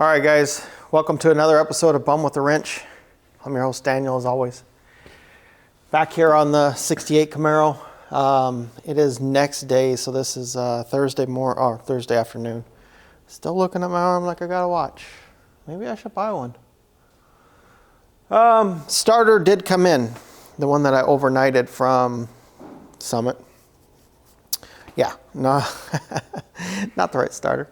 All right, guys, welcome to another episode of Bum with a Wrench. I'm your host, Daniel, as always. Back here on the 68 Camaro. It is next day, so this is Thursday afternoon. Still looking at my arm like I got a watch. Maybe I should buy one. Starter did come in, the one that I overnighted from Summit. Yeah, no, not the right starter.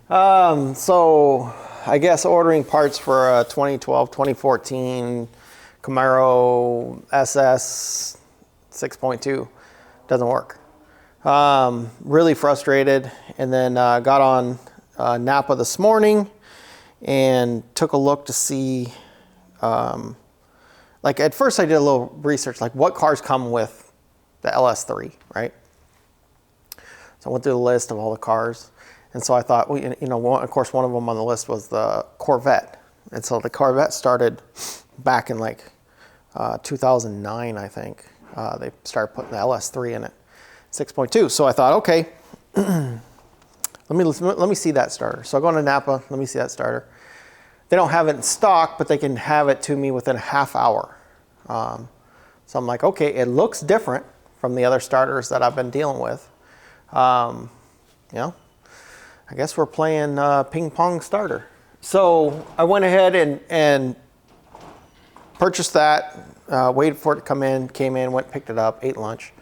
So I guess ordering parts for a 2012, 2014 Camaro SS 6.2 doesn't work. Really frustrated, and then got on Napa this morning and took a look to see, like at first I did a little research, like what cars come with the LS3, right? So I went through the list of all the cars. And so I thought, well, of course, one of them on the list was the Corvette. And so the Corvette started back in like 2009, I think. They started putting the LS3 in it, 6.2. So I thought, okay, let me see that starter. So I go into Napa, let me see that starter. They don't have it in stock, but they can have it to me within a half hour. So I'm like, okay, it looks different from the other starters that I've been dealing with. I guess we're playing ping pong starter. So I went ahead and purchased that, waited for it to come in, came in, went, picked it up, ate lunch.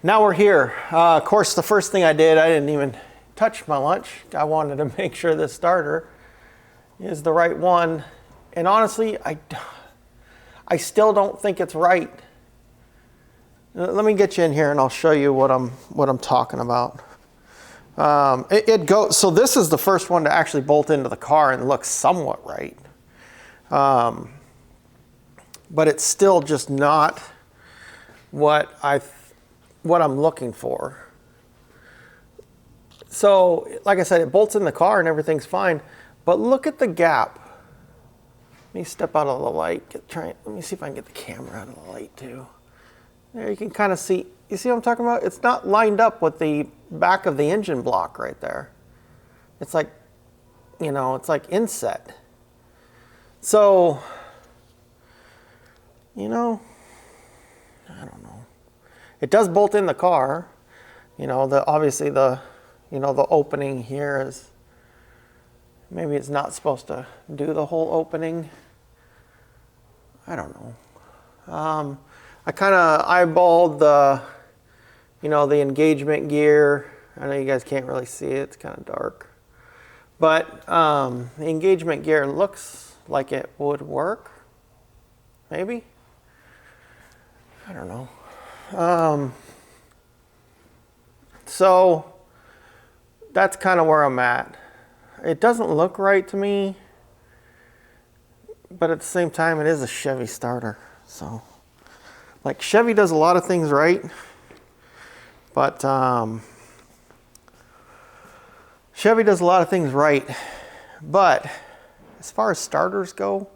Now we're here. Of course, the first thing I did, I didn't even touch my lunch. I wanted to make sure this starter is the right one. And honestly, I still don't think it's right. Let me get you in here and I'll show you what I'm talking about. So this is the first one to actually bolt into the car and look somewhat right. But it's still just not what I'm looking for. So, like I said, it bolts in the car and everything's fine, but look at the gap. Let me step out of the light. Let me see if I can get the camera out of the light too. There you can kind of see. You see what I'm talking about? It's not lined up with the back of the engine block right there. It's like, it's like inset. So, I don't know. It does bolt in the car. Obviously the opening here is, maybe it's not supposed to do the whole opening. I don't know. I kind of eyeballed the engagement gear. I know you guys can't really see it. It's kind of dark. But the engagement gear looks like it would work. Maybe. I don't know. So that's kind of where I'm at. It doesn't look right to me. But at the same time, it is a Chevy starter. So, like, Chevy does a lot of things right. But Chevy does a lot of things right. But as far as starters go,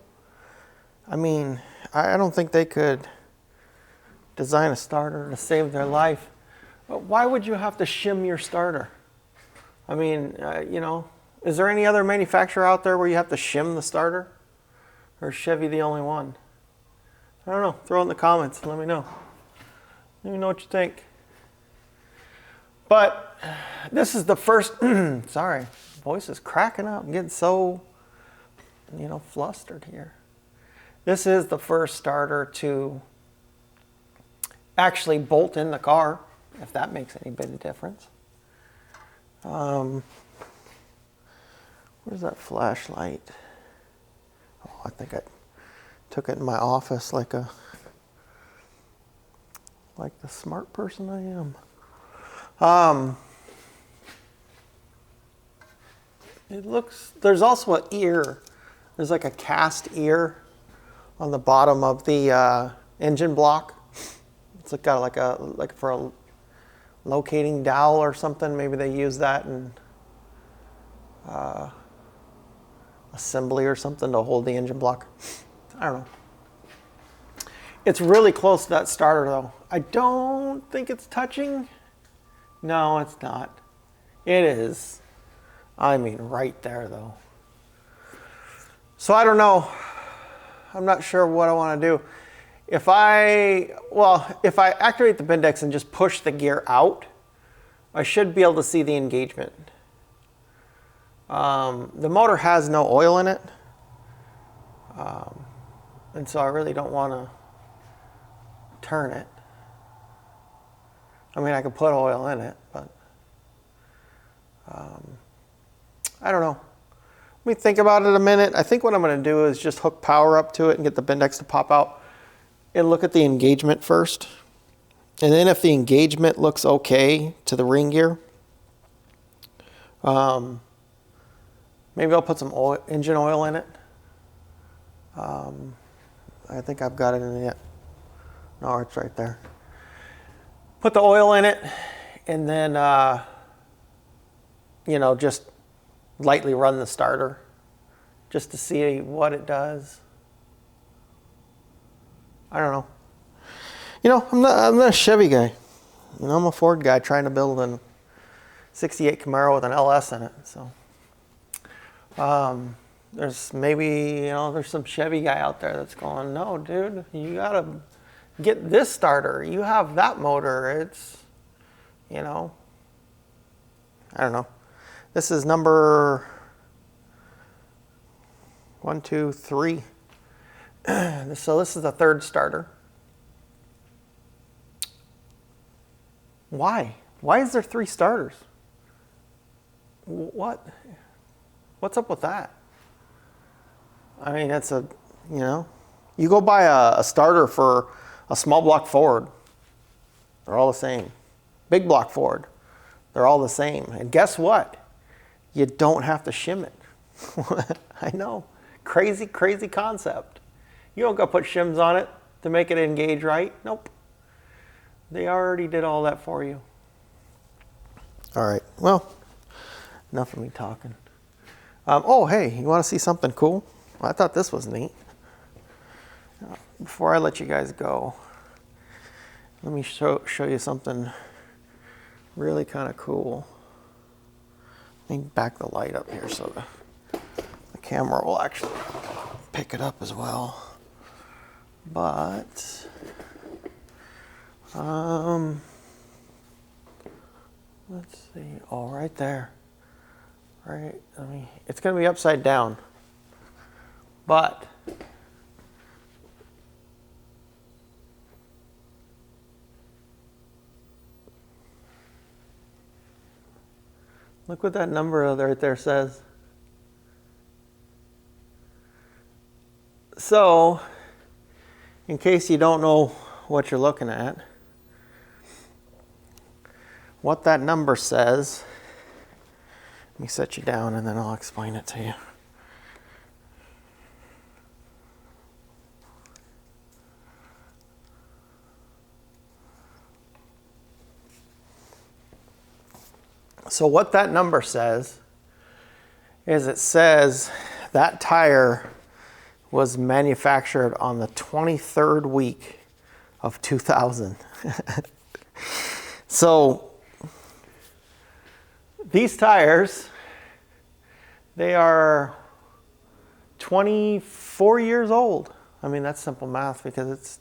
I mean, I don't think they could design a starter to save their life. But why would you have to shim your starter? I mean, is there any other manufacturer out there where you have to shim the starter? Or is Chevy the only one? I don't know. Throw it in the comments and let me know. Let me know what you think. But this is the first, sorry, voice is cracking up. I'm getting so, flustered here. This is the first starter to actually bolt in the car, if that makes any bit of difference. Where's that flashlight? Oh, I think I took it in my office like the smart person I am. There's also an ear. There's like a cast ear on the bottom of the engine block. It's got like for a locating dowel or something. Maybe they use that in assembly or something to hold the engine block. I don't know. It's really close to that starter though. I don't think it's touching. No, it's not. It is. I mean, right there though. So I don't know. I'm not sure what I want to do. If I activate the Bindex and just push the gear out, I should be able to see the engagement. The motor has no oil in it. And so I really don't want to turn it. I mean, I could put oil in it, but I don't know. Let me think about it a minute. I think what I'm going to do is just hook power up to it and get the Bindex to pop out and look at the engagement first. And then if the engagement looks okay to the ring gear, maybe I'll put some oil, engine oil in it. I think I've got it in it. No, it's right there. Put the oil in it and then, you know, just lightly run the starter just to see what it does. I don't know. You know, I'm not a Chevy guy. You know, I'm a Ford guy trying to build a 68 Camaro with an LS in it. So there's maybe, you know, there's some Chevy guy out there that's going, no, dude, you gotta get this starter. You have that motor. It's, you know, I don't know. This is number 1, 2, 3. So this is the third starter. Why? Why is there 3 starters? What? What's up with that? I mean, it's a, you know, you go buy a starter for a small block Ford, they're all the same. Big block Ford, they're all the same. And guess what? You don't have to shim it. I know. Crazy, crazy concept. You don't got to put shims on it to make it engage right. Nope. They already did all that for you. All right. Well, enough of me talking. Oh, hey, you want to see something cool? Well, I thought this was neat. Before I let you guys go, let me show you something really kind of cool. Let me back the light up here so the camera will actually pick it up as well. But let's see. Oh, right there. Right. It's going to be upside down. But look what that number right there says. So, in case you don't know what you're looking at, what that number says, let me set you down and then I'll explain it to you. So what that number says is it says that tire was manufactured on the 23rd week of 2000. So these tires, they are 24 years old. I mean, that's simple math because it's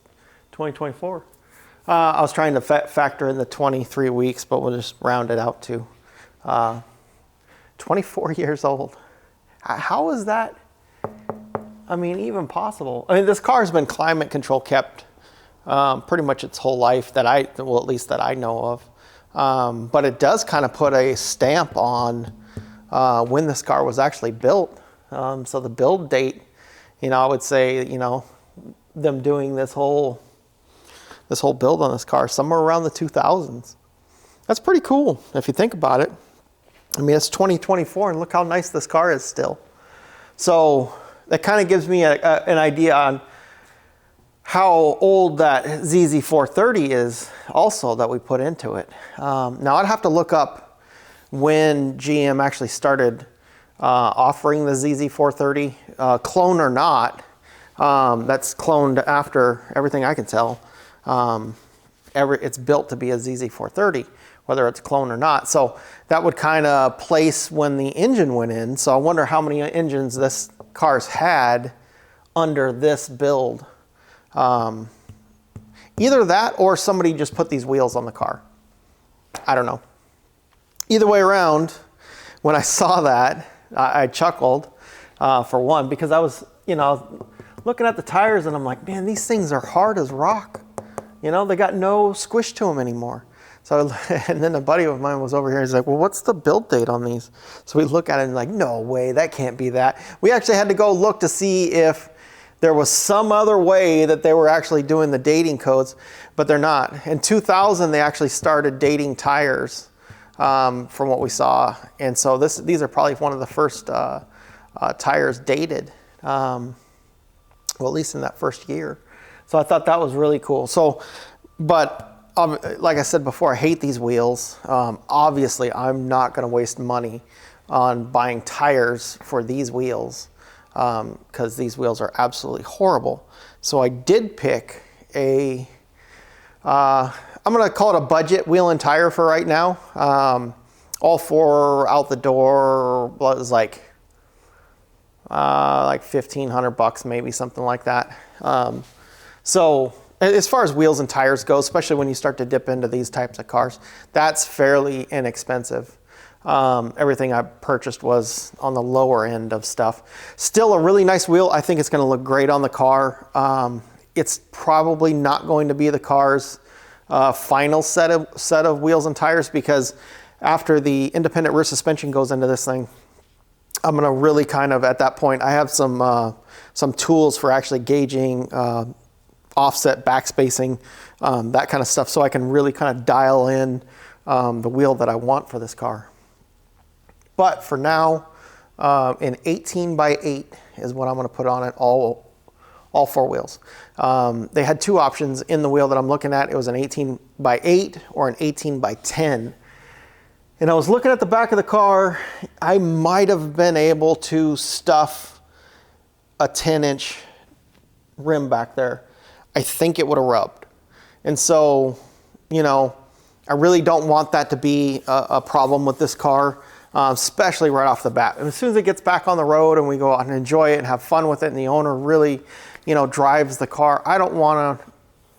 2024. I was trying to factor in the 23 weeks, but we'll just round it out to 24 years old. How is that, I mean, even possible? I mean, this car's been climate control kept pretty much its whole life that well, at least that I know of. But it does kind of put a stamp on when this car was actually built. So the build date, you know, I would say, you know, them doing this whole build on this car somewhere around the 2000s. That's pretty cool if you think about it. I mean, it's 2024 and look how nice this car is still. So that kind of gives me an idea on how old that ZZ430 is also that we put into it. Now I'd have to look up when GM actually started offering the ZZ430, clone or not. That's cloned after everything I can tell. It's built to be a ZZ430, whether it's clone or not. So that would kind of place when the engine went in. So I wonder how many engines this cars had under this build. Either that or somebody just put these wheels on the car. I don't know. Either way around, when I saw that, I chuckled for one, because I was, looking at the tires and I'm like, man, these things are hard as rock. They got no squish to them anymore. So, and then a buddy of mine was over here. He's like, well, what's the build date on these? So we look at it and like, no way, that can't be that. We actually had to go look to see if there was some other way that they were actually doing the dating codes, but they're not. In 2000, they actually started dating tires from what we saw. And so these are probably one of the first tires dated, well, at least in that first year. So I thought that was really cool. So, but like I said before, I hate these wheels. Obviously, I'm not going to waste money on buying tires for these wheels because these wheels are absolutely horrible. So I did pick I'm going to call it a budget wheel and tire for right now. All four out the door was like $1,500 maybe, something like that. So as far as wheels and tires go, especially when you start to dip into these types of cars, that's fairly inexpensive. Everything I purchased was on the lower end of stuff. Still a really nice wheel. I think it's going to look great on the car. It's probably not going to be the car's final set of wheels and tires, because after the independent rear suspension goes into this thing, I'm going to really kind of, at that point, I have some tools for actually gauging offset back spacing, that kind of stuff, so I can really kind of dial in the wheel that I want for this car. But for now, an 18 by 8 is what I'm going to put on it, all four wheels. They had two options in the wheel that I'm looking at. It was an 18 by 8 or an 18 by 10. And I was looking at the back of the car. I might have been able to stuff a 10-inch rim back there. I think it would have rubbed. And so, I really don't want that to be a problem with this car, especially right off the bat. And as soon as it gets back on the road and we go out and enjoy it and have fun with it, and the owner really, drives the car, I don't want to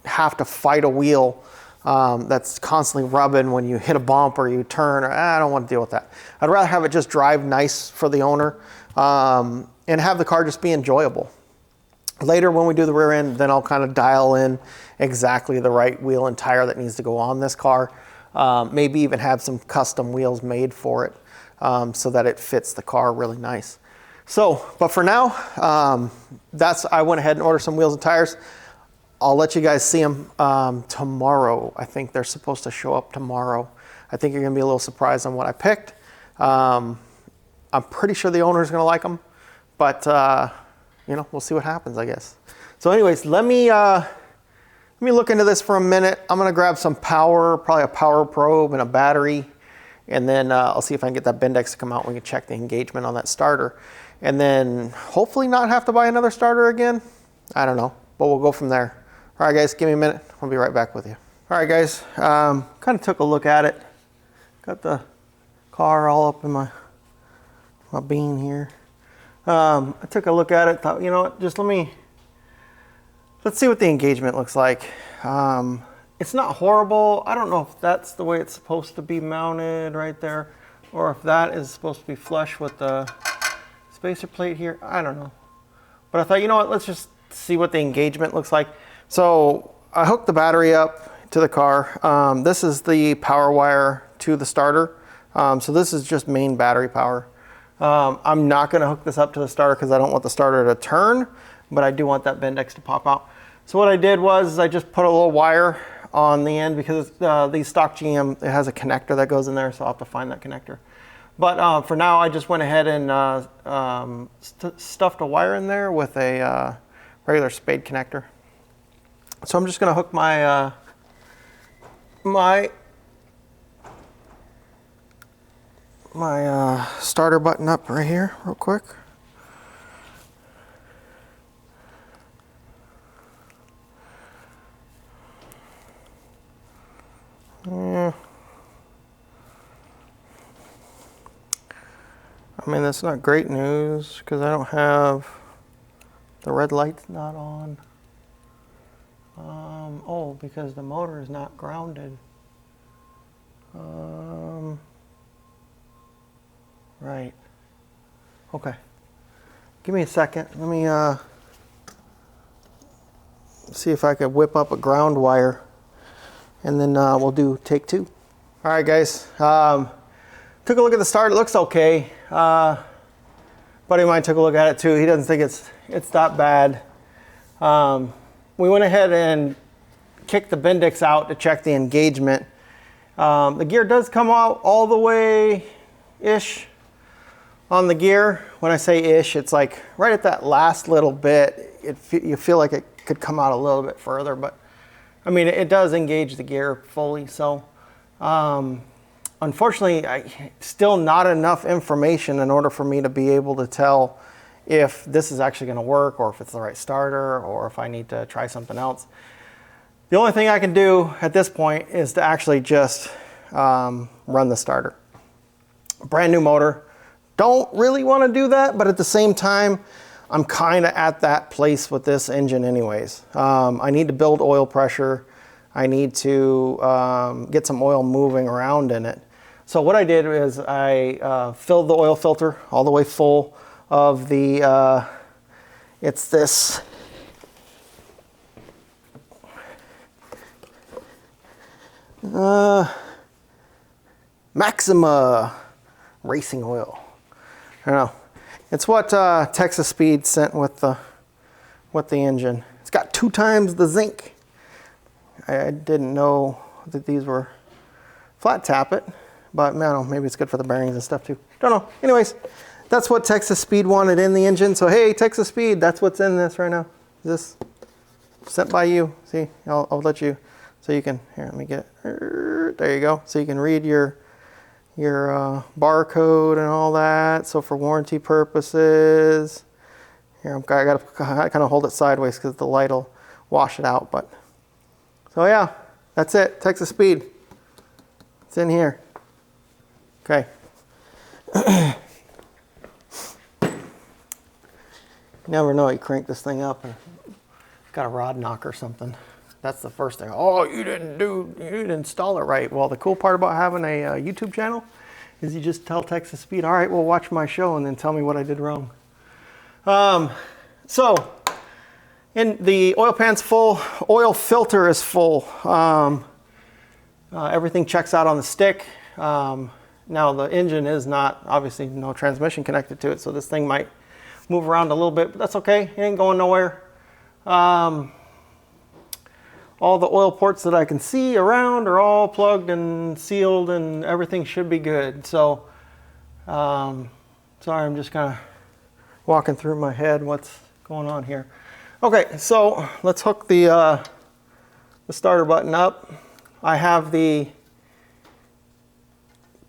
have to fight a wheel that's constantly rubbing when you hit a bump or you turn. I don't want to deal with that. I'd rather have it just drive nice for the owner and have the car just be enjoyable. Later, when we do the rear end, then I'll kind of dial in exactly the right wheel and tire that needs to go on this car. Maybe even have some custom wheels made for it so that it fits the car really nice. So, but for now, I went ahead and ordered some wheels and tires. I'll let you guys see them tomorrow. I think they're supposed to show up tomorrow. I think you're going to be a little surprised on what I picked. I'm pretty sure the owner is going to like them, but we'll see what happens, I guess. So anyways, let me look into this for a minute. I'm going to grab some power, probably a power probe and a battery, and then I'll see if I can get that Bendix to come out and we can check the engagement on that starter. And then hopefully not have to buy another starter again. I don't know, but we'll go from there. All right, guys, give me a minute. I'll be right back with you. All right, guys, kind of took a look at it. Got the car all up in my bean here. I took a look at it, thought, what, just let's see what the engagement looks like. It's not horrible. I don't know if that's the way it's supposed to be mounted right there, or if that is supposed to be flush with the spacer plate here. I don't know. But I thought, you know what, let's just see what the engagement looks like. So I hooked the battery up to the car. This is the power wire to the starter. So this is just main battery power. I'm not going to hook this up to the starter because I don't want the starter to turn, but I do want that Bendix to pop out. So what I did was I just put a little wire on the end because the stock GM, it has a connector that goes in there, so I'll have to find that connector. But for now, I just went ahead and stuffed a wire in there with a regular spade connector. So I'm just going to hook my starter button up right here real quick. I'm I mean, that's not great news because I don't have, the red light's not on. Oh, because the motor is not grounded. Right. Okay. Give me a second. Let me see if I could whip up a ground wire, and then we'll do take two. All right, guys. Took a look at the start. It looks okay. Buddy of mine took a look at it too. He doesn't think it's that bad. We went ahead and kicked the Bendix out to check the engagement. The gear does come out all the way-ish on the gear. When I say ish, it's like right at that last little bit. You feel like it could come out a little bit further, but I mean, it does engage the gear fully. So unfortunately, still not enough information in order for me to be able to tell if this is actually going to work, or if it's the right starter, or if I need to try something else. The only thing I can do at this point is to actually just run the starter. Brand new motor. Don't really want to do that, but at the same time, I'm kind of at that place with this engine anyways. I need to build oil pressure. I need to get some oil moving around in it. So what I did is I filled the oil filter all the way full of the, it's this Maxima racing oil. I don't know. It's what Texas Speed sent with the engine. It's got 2 times the zinc. I didn't know that these were flat tappet, but man, maybe it's good for the bearings and stuff too. Don't know. Anyways, that's what Texas Speed wanted in the engine. So hey, Texas Speed, that's what's in this right now. Is this sent by you? See, I'll let you, so you can, here, let me get it. There you go. So you can read your barcode and all that. So for warranty purposes, here I gotta kind of hold it sideways because the light will wash it out. But so yeah, that's it. Texas Speed. It's in here. Okay. You never know. You crank this thing up and it's got a rod knock or something. That's the first thing. Oh, you didn't install it right. Well, the cool part about having a YouTube channel is you just tell Texas Speed, all right, well, watch my show and then tell me what I did wrong. So, and the oil pan's full, oil filter is full. Everything checks out on the stick. Now the engine is not, obviously no transmission connected to it, so this thing might move around a little bit, but that's okay. It ain't going nowhere. All the oil ports that I can see around are all plugged and sealed, and everything should be good. So, sorry, I'm just kind of walking through my head what's going on here. Okay, so let's hook the starter button up. I have the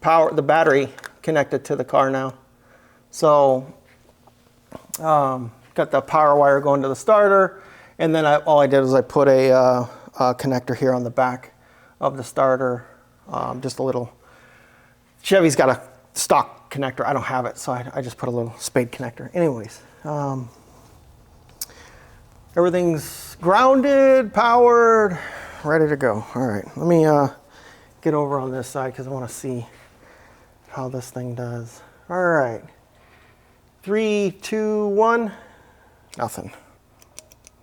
battery connected to the car now. So, got the power wire going to the starter, and then all I did was I put a connector here on the back of the starter. Just a little, Chevy's got a stock connector. I don't have it, so I just put a little spade connector. Anyways, everything's grounded, powered, ready to go. All right, let me get over on this side because I want to see how this thing does. All right, 3, 2, 1, nothing.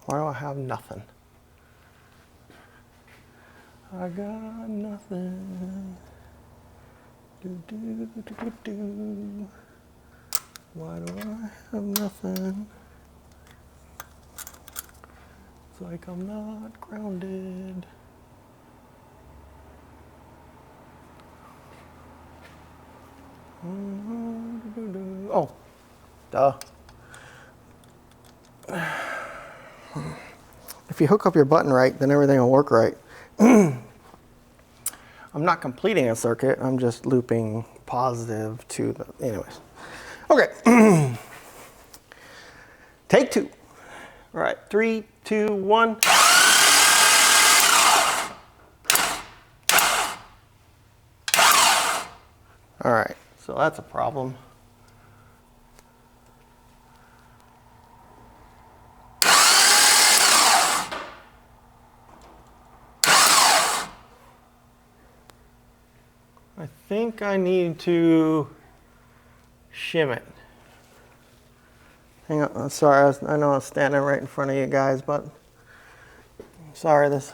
Why do I have nothing? I got nothing. Do. Why do I have nothing? It's like I'm not grounded. Oh, duh. If you hook up your button right, then everything will work right. I'm not completing a circuit, I'm just looping positive to the, anyways. Okay, take 2. All right, 3, 2, 1. All right, so that's a problem. I think I need to shim it. Hang on, sorry, I know I was standing right in front of you guys, but sorry, this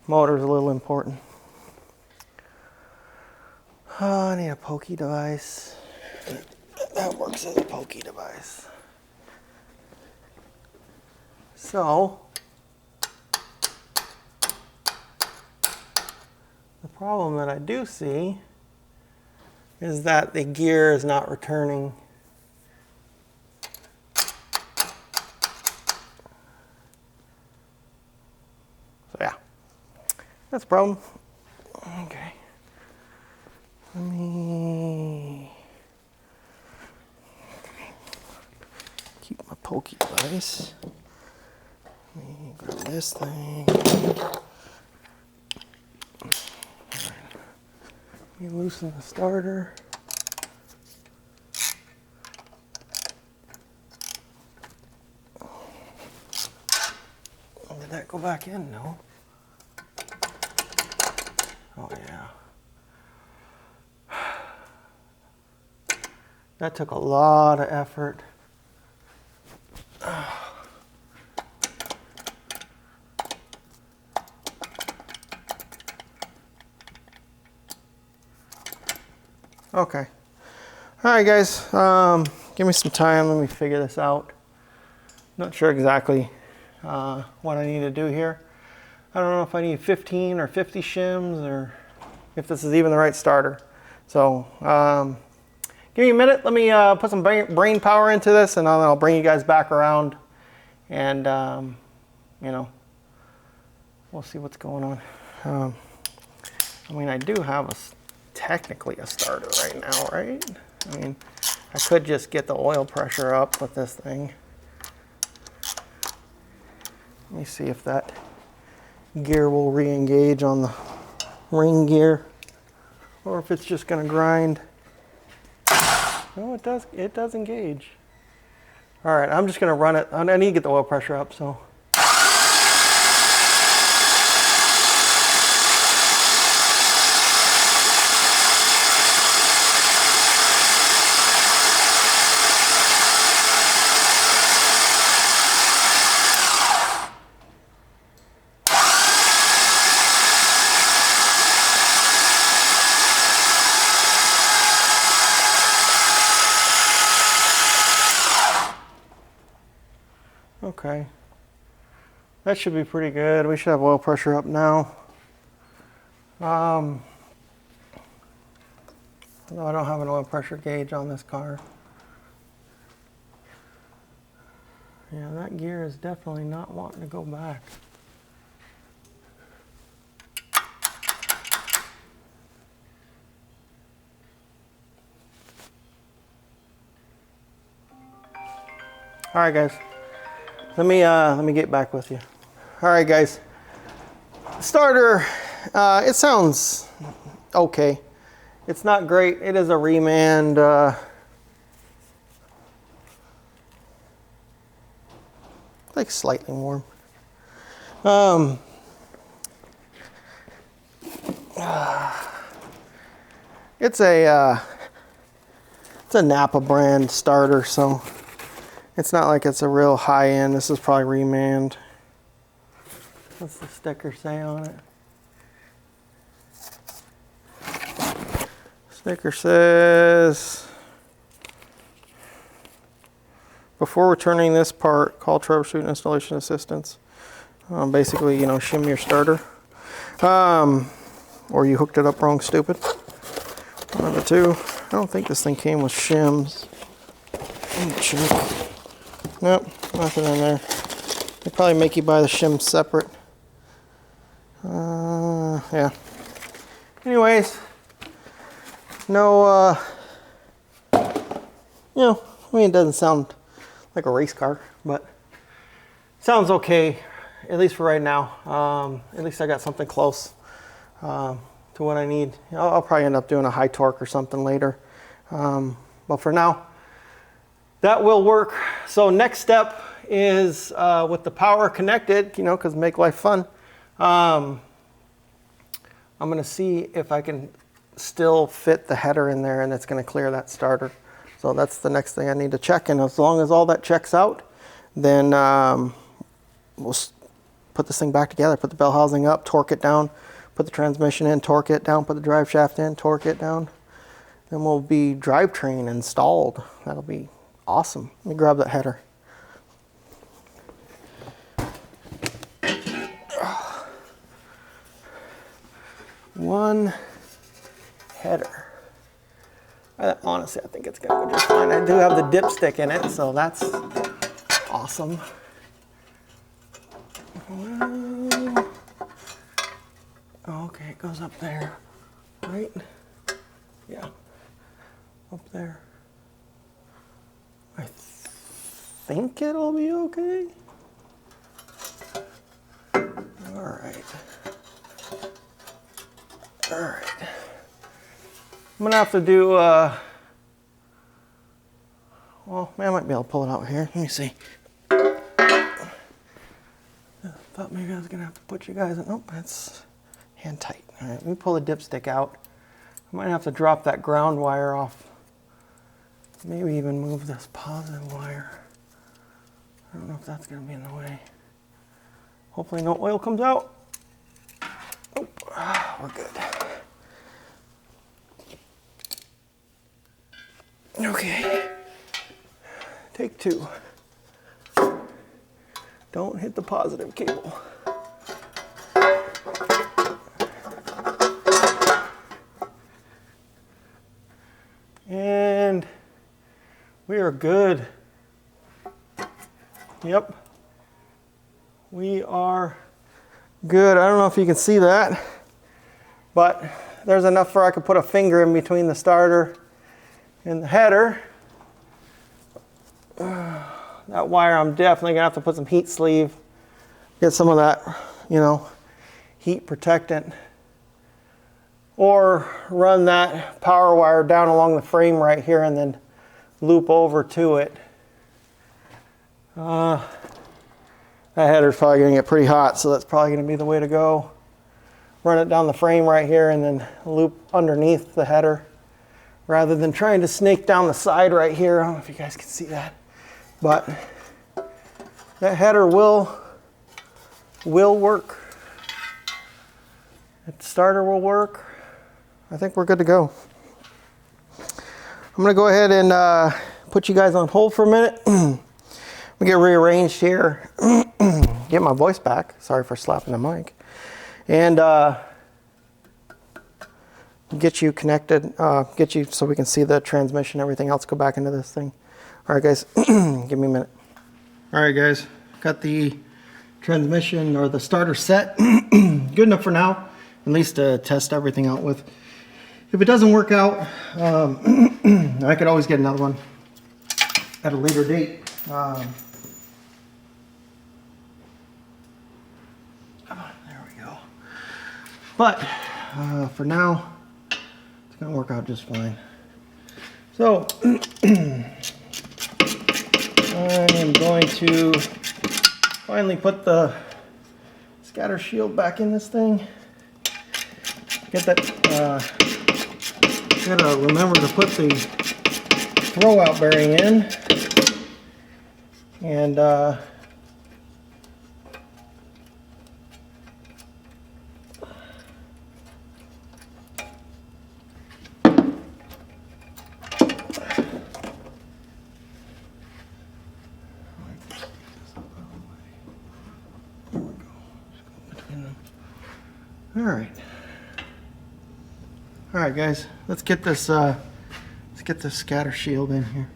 motor's a little important. Oh, I need a pokey device. That works as a pokey device. So, the problem that I do see is that the gear is not returning. So yeah, that's a problem. Okay. Let me keep my pokey device. Let me grab this thing. Let me loosen the starter. Did that go back in? No. Oh yeah. That took a lot of effort. Okay. All right, guys. Give me some time. Let me figure this out. Not sure exactly what I need to do here. I don't know if I need 15 or 50 shims or if this is even the right starter. So give me a minute. Let me put some brain power into this, and I'll bring you guys back around, and you know, we'll see what's going on. I mean, I do have technically a starter right now, right? I mean, I could just get the oil pressure up with this thing. Let me see if that gear will re-engage on the ring gear, or if it's just going to grind. No, it does engage. All right, I'm just going to run it. I need to get the oil pressure up, so. Okay, that should be pretty good. We should have oil pressure up now. Although I don't have an oil pressure gauge on this car. Yeah, that gear is definitely not wanting to go back. All right, guys. Let me get back with you. All right, guys. Starter, it sounds okay. It's not great. It is a remand. Like slightly warm. It's a Napa brand starter, so. It's not like it's a real high end. This is probably remand. What's the sticker say on it? Sticker says, before returning this part, call troubleshoot installation assistance. Basically, you know, shim your starter. Or you hooked it up wrong, stupid. One of the two. I don't think this thing came with shims. Let me check. Nope, nothing in there. They probably make you buy the shim separate. Yeah. Anyways, no, you know, I mean, it doesn't sound like a race car, but sounds okay, at least for right now. At least I got something close to what I need. I'll probably end up doing a high torque or something later. But for now, that will work. So next step is with the power connected, you know, because make life fun. I'm going to see if I can still fit the header in there, and it's going to clear that starter. So that's the next thing I need to check. And as long as all that checks out, then we'll put this thing back together, put the bell housing up, torque it down, put the transmission in, torque it down, put the drive shaft in, torque it down. Then we'll be drivetrain installed. That'll be awesome. Let me grab that header. One header. Honestly, I think it's gonna go just fine. I do have the dipstick in it, so that's awesome. Well, okay, it goes up there, right? Yeah, up there. I think it'll be okay. All right. All right. I'm gonna have to do, well, I might be able to pull it out here. Let me see. I thought maybe I was gonna have to put you guys in. Nope, that's hand tight. All right, let me pull the dipstick out. I might have to drop that ground wire off. Maybe even move this positive wire. I don't know if that's gonna be in the way. Hopefully no oil comes out. Oh, we're good. Okay, take two. Don't hit the positive cable. And we are good. Yep, we are good. I don't know if you can see that, but there's enough where I could put a finger in between the starter and the header. That wire, I'm definitely gonna have to put some heat sleeve, get some of that, you know, heat protectant, or run that power wire down along the frame right here and then loop over to it. That header's probably gonna get pretty hot, so that's probably gonna be the way to go. Run it down the frame right here and then loop underneath the header, rather than trying to snake down the side right here. I don't know if you guys can see that, but that header will work. The starter will work. I think we're good to go. I'm gonna go ahead and put you guys on hold for a minute. We get rearranged here, get my voice back. Sorry for slapping the mic. And get you connected, get you so we can see the transmission, everything else, go back into this thing. All right, guys, give me a minute. All right, guys, got the transmission or the starter set. Good enough for now, at least to test everything out with. If it doesn't work out, I could always get another one at a later date. Come on, there we go. But for now, it's gonna work out just fine. So I am going to finally put the scatter shield back in this thing. Get that, gotta remember to put the throwout bearing in. And all right, guys, let's get this scatter shield in here.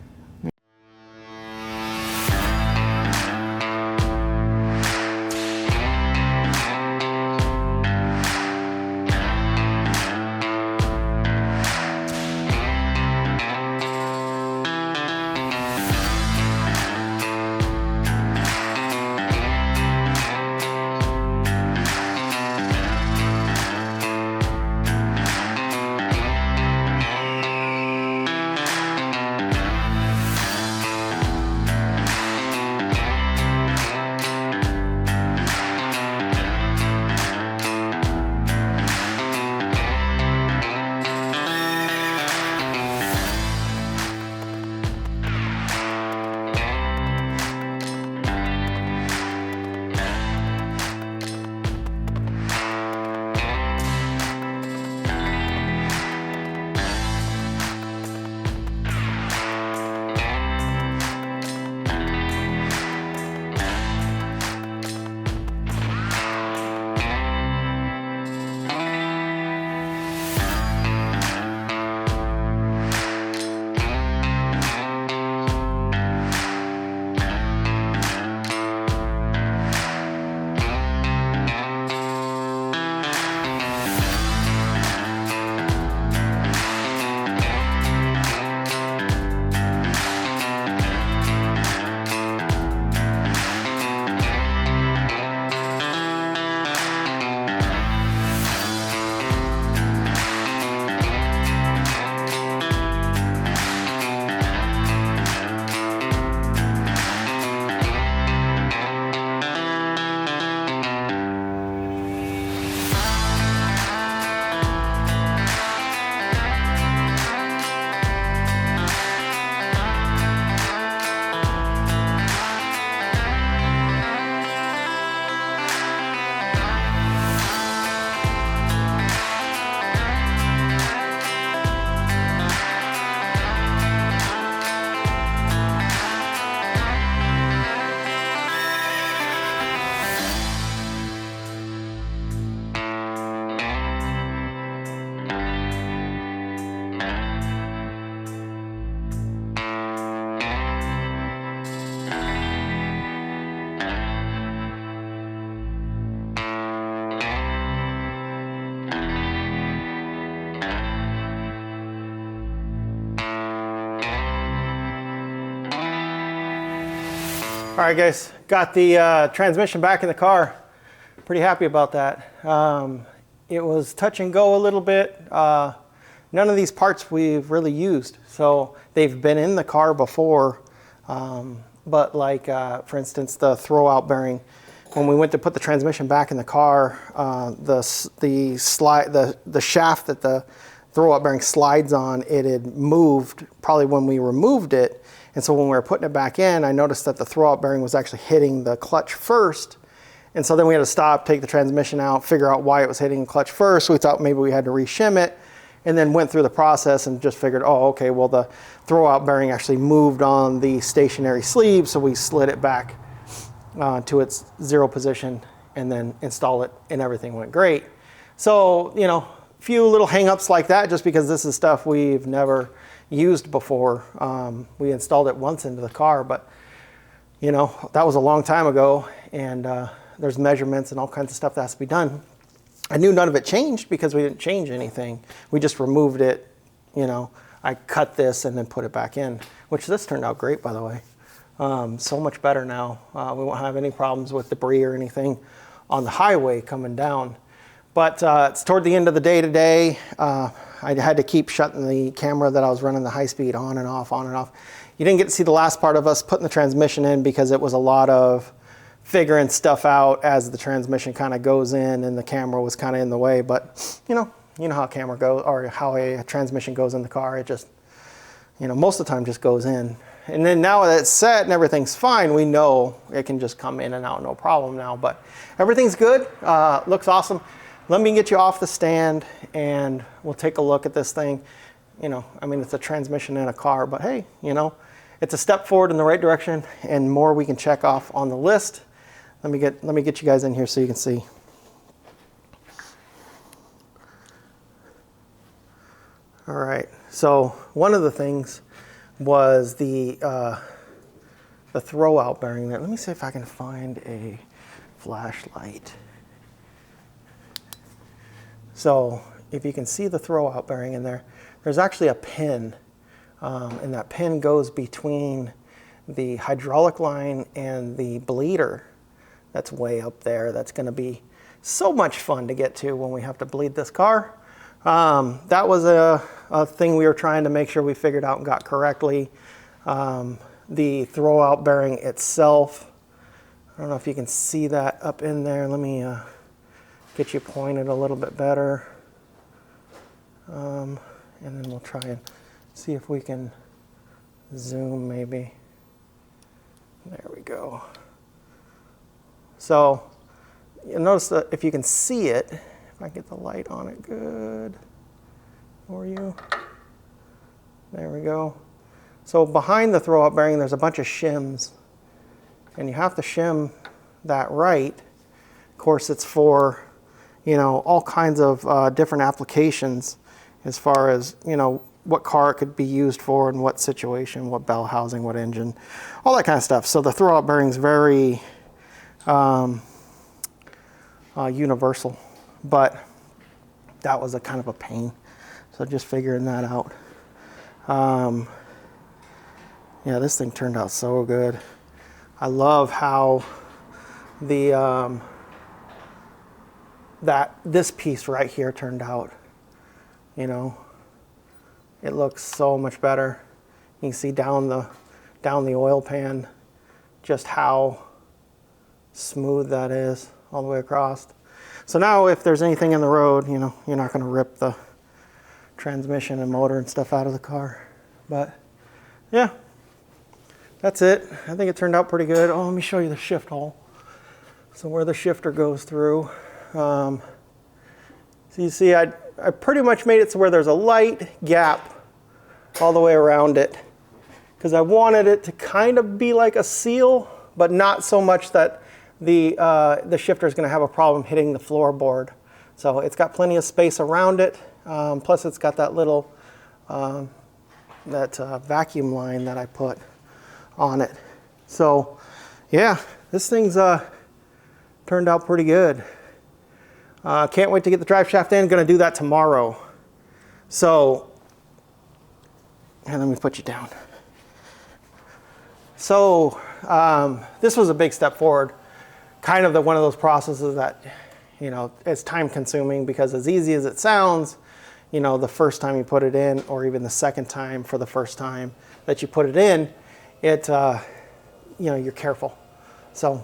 All right, guys, got the transmission back in the car. Pretty happy about that. It was touch and go a little bit. None of these parts we've really used, so they've been in the car before. But like, for instance, the throwout bearing, when we went to put the transmission back in the car, the shaft that the throwout bearing slides on, it had moved probably when we removed it. And so when we were putting it back in, I noticed that the throwout bearing was actually hitting the clutch first. And so then we had to stop, take the transmission out, figure out why it was hitting the clutch first. We thought maybe we had to reshim it, and then went through the process and just figured, oh, okay, well, the throwout bearing actually moved on the stationary sleeve, so we slid it back to its zero position and then installed it, and everything went great. So, you know, a few little hang-ups like that, just because this is stuff we've never used before. We installed it once into the car, but, you know, that was a long time ago, and there's measurements and all kinds of stuff that has to be done. I knew none of it changed because we didn't change anything. We just removed it, you know. I cut this and then put it back in, which this turned out great, by the way. So much better now. We won't have any problems with debris or anything on the highway coming down. But it's toward the end of the day today. I had to keep shutting the camera that I was running the high speed on and off, on and off. You didn't get to see the last part of us putting the transmission in because it was a lot of figuring stuff out as the transmission kind of goes in, and the camera was kind of in the way. But you know how a camera goes, or how a transmission goes in the car. It just, you know, most of the time just goes in. And then now that it's set and everything's fine, we know it can just come in and out, no problem now. But everything's good, looks awesome. Let me get you off the stand and we'll take a look at this thing. You know, I mean, it's a transmission in a car, but hey, you know, it's a step forward in the right direction, and more we can check off on the list. Let me get you guys in here so you can see. All right, so one of the things was the throwout bearing there. Let me see if I can find a flashlight. So if you can see the throwout bearing in there, there's actually a pin, and that pin goes between the hydraulic line and the bleeder that's way up there. That's going to be so much fun to get to when we have to bleed this car. That was a thing we were trying to make sure we figured out and got correctly. The throwout bearing itself, I don't know if you can see that up in there. Let me get you pointed a little bit better. And then we'll try and see if we can zoom maybe. There we go. So you'll notice that if you can see it, if I get the light on it good for you. There we go. So behind the throwout bearing, there's a bunch of shims, and you have to shim that right. Of course, it's for, you know, all kinds of different applications as far as, you know, what car it could be used for and what situation, what bell housing, what engine, all that kind of stuff. So the throwout bearing's very universal, but that was a kind of a pain. So just figuring that out. Yeah, this thing turned out so good. I love how the this piece right here turned out. You know, it looks so much better. You can see down the oil pan just how smooth that is all the way across. So now if there's anything in the road, you know, you're not going to rip the transmission and motor and stuff out of the car. But yeah, that's it. I think it turned out pretty good. Oh, let me show you the shift hole. So where the shifter goes through. So you see I pretty much made it to where there's a light gap all the way around it, because I wanted it to kind of be like a seal, but not so much that the shifter is going to have a problem hitting the floorboard. So it's got plenty of space around it. Plus it's got that little vacuum line that I put on it. So yeah, this thing's turned out pretty good. Can't wait to get the drive shaft in. Going to do that tomorrow. So, and let me put you down. So This was a big step forward. Kind of one of those processes that, you know, it's time consuming, because as easy as it sounds, you know, the first time you put it in, or even the second time for the first time that you put it in, it, you know, you're careful. So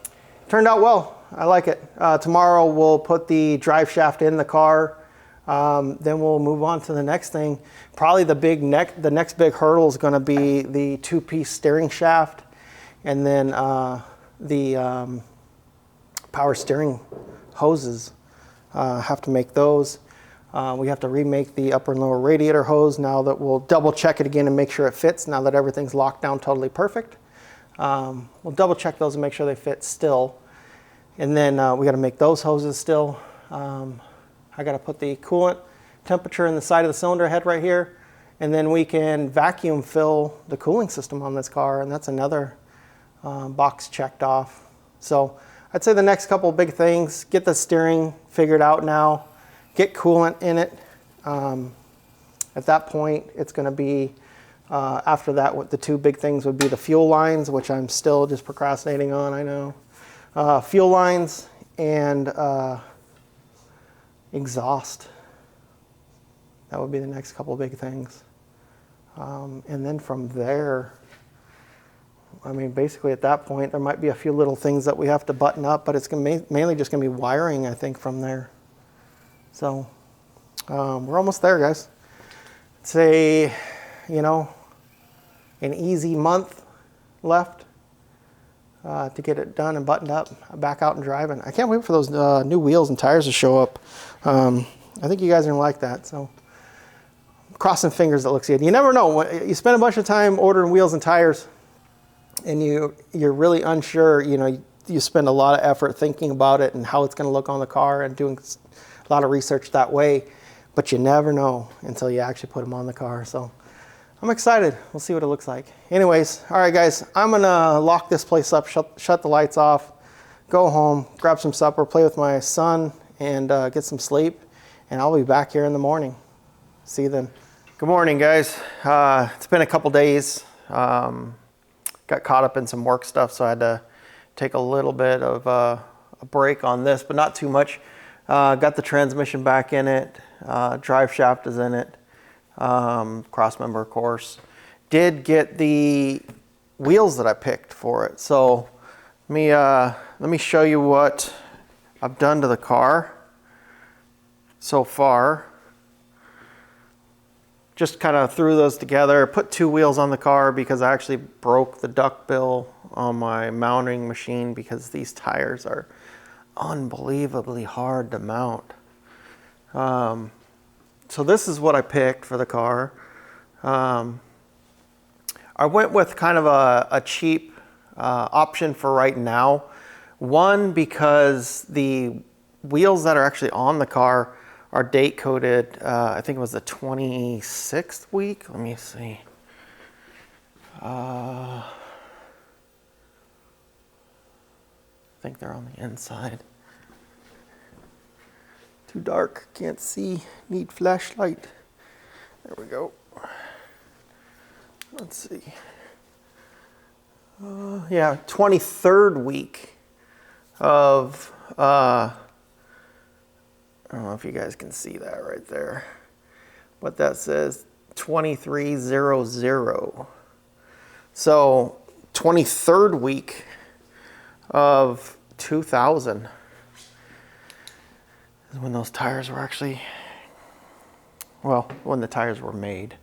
it turned out well. I like it. Tomorrow we'll put the drive shaft in the car. Then we'll move on to the next thing. Probably the next big hurdle is going to be the 2-piece steering shaft, and then the power steering hoses. Have to make those. We have to remake the upper and lower radiator hose. Now that we'll double check it again and make sure it fits, now that everything's locked down totally perfect. We'll double check those and make sure they fit still. And then we got to make those hoses still. I got to put the coolant temperature in the side of the cylinder head right here, and then we can vacuum fill the cooling system on this car, and that's another box checked off. So I'd say the next couple of big things: get the steering figured out now, get coolant in it. At that point, it's going to be, after that, what the two big things would be: the fuel lines, which I'm still just procrastinating on, I know. Fuel lines and exhaust. That would be the next couple of big things. And then from there, I mean, basically at that point, there might be a few little things that we have to button up, but it's mainly just going to be wiring, I think, from there. So we're almost there, guys. It's a, you know, an easy month left to get it done and buttoned up, back out and driving. I can't wait for those new wheels and tires to show up. I think you guys are gonna like that. So crossing fingers that looks good. You never know. You spend a bunch of time ordering wheels and tires, and you're really unsure. You know, you spend a lot of effort thinking about it and how it's going to look on the car, and doing a lot of research that way. But you never know until you actually put them on the car. So I'm excited. We'll see what it looks like. Anyways, all right, guys, I'm gonna lock this place up, shut the lights off, go home, grab some supper, play with my son, and get some sleep. And I'll be back here in the morning. See you then. Good morning, guys. It's been a couple days. Got caught up in some work stuff, so I had to take a little bit of a break on this, but not too much. Got the transmission back in it. Drive shaft is in it. Cross member, of course. Did get the wheels that I picked for it. So let me show you what I've done to the car so far. Just kind of threw those together, put two wheels on the car because I actually broke the duckbill on my mounting machine because these tires are unbelievably hard to mount. So this is what I picked for the car. I went with kind of a cheap option for right now. One, because the wheels that are actually on the car are date coded. I think it was the 26th week. Let me see. I think they're on the inside. Too dark, can't see, need flashlight. There we go. Let's see. Yeah, 23rd week of, I don't know if you guys can see that right there, but that says 2300. So 23rd week of 2000 is when those tires were actually, well, when the tires were made.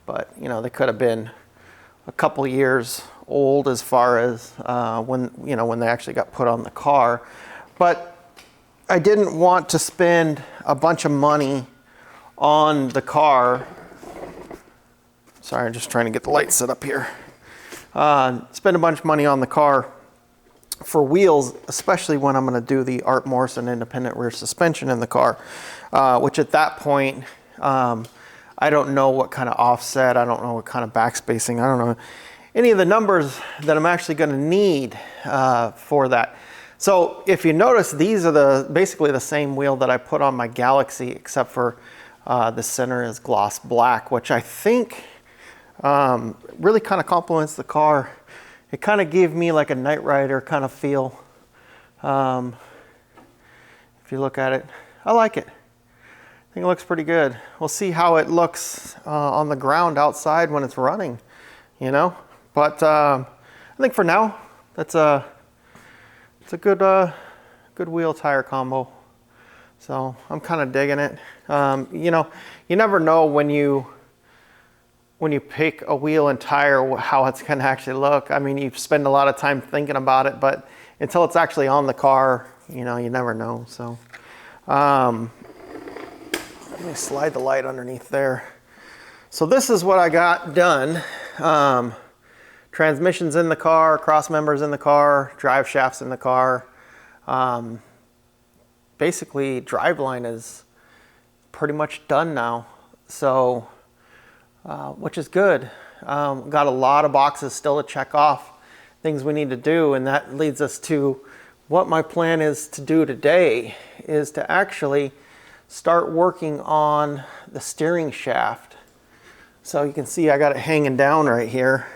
But, you know, they could have been a couple years old as far as when they actually got put on the car. But I didn't want to spend a bunch of money on the car. Sorry, I'm just trying to get the light set up here. Spend a bunch of money on the car for wheels, especially when I'm going to do the Art Morrison independent rear suspension in the car, which at that point, I don't know what kind of offset, I don't know what kind of backspacing, I don't know any of the numbers that I'm actually going to need for that. So if you notice, these are basically the same wheel that I put on my Galaxy, except for the center is gloss black, which I think really kind of complements the car it kind of gave me like a Knight Rider kind of feel. If you look at it, I like it. I think it looks pretty good. We'll see how it looks on the ground outside when it's running, you know. But I think for now, it's a good good wheel tire combo. So I'm kind of digging it. You know, you never know when you pick a wheel and tire how it's going to actually look. I mean, you spend a lot of time thinking about it, but until it's actually on the car, you know, you never know. So let me slide the light underneath there. So this is what I got done. Transmission's in the car, cross members in the car, drive shafts in the car. Basically, driveline is pretty much done now. So, which is good. Got a lot of boxes still to check off, things we need to do, and that leads us to what my plan is to do today, is to actually start working on the steering shaft. So you can see I got it hanging down right here.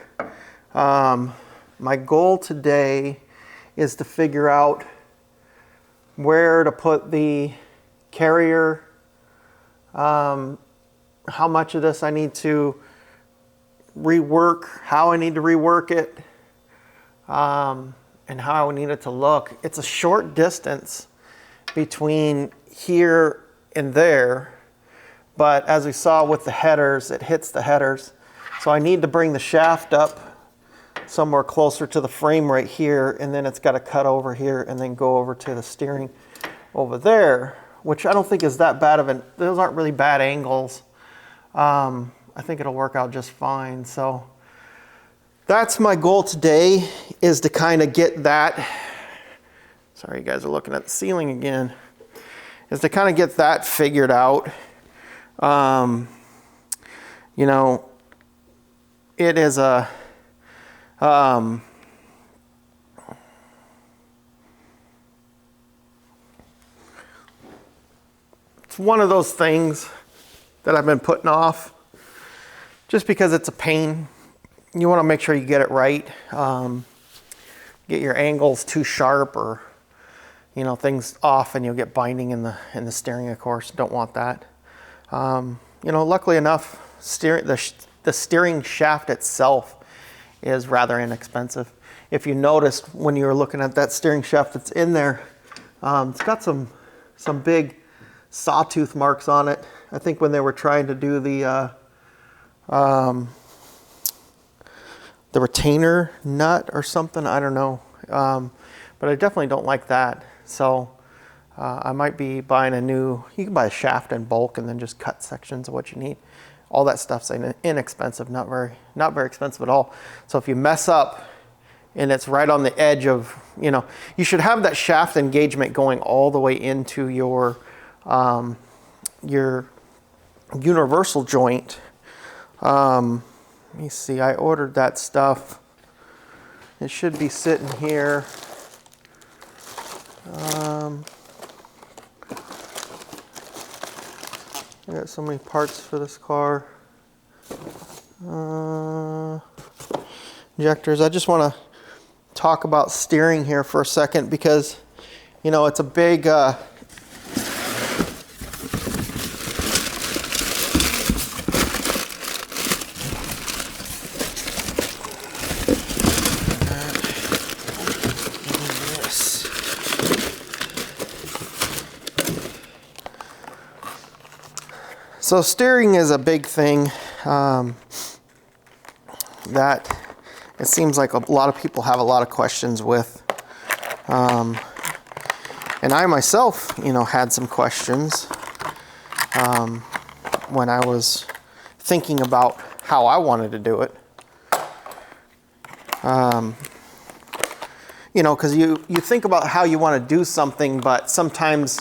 My goal today is to figure out where to put the carrier, how much of this I need to rework, how I need to rework it, and how I need it to look. It's a short distance between here and there, but as we saw with the headers, it hits the headers. So I need to bring the shaft up somewhere closer to the frame right here, and then it's got to cut over here and then go over to the steering over there, which I don't think is that bad of an, those aren't really bad angles. I think it'll work out just fine. So that's my goal today, is to kind of get that, sorry you guys are looking at the ceiling again, is to kind of get that figured out. You know, it is a, it's one of those things that I've been putting off just because it's a pain. You want to make sure you get it right. Get your angles too sharp, or you know, things off, and you'll get binding in the steering, of course. Don't want that. You know, luckily enough, the steering shaft itself is rather inexpensive. If you noticed when you were looking at that steering shaft that's in there, it's got some big sawtooth marks on it. I think when they were trying to do the retainer nut or something, I don't know. But I definitely don't like that. So I might be buying a new, you can buy a shaft in bulk and then just cut sections of what you need. All that stuff's inexpensive, not very expensive at all. So if you mess up and it's right on the edge of, you know, you should have that shaft engagement going all the way into your universal joint. Let me see, I ordered that stuff. It should be sitting here. I got so many parts for this car. Injectors. I just want to talk about steering here for a second, because, you know, it's a big So steering is a big thing that it seems like a lot of people have a lot of questions with. And I myself, you know, had some questions when I was thinking about how I wanted to do it. You know, because you think about how you want to do something, but sometimes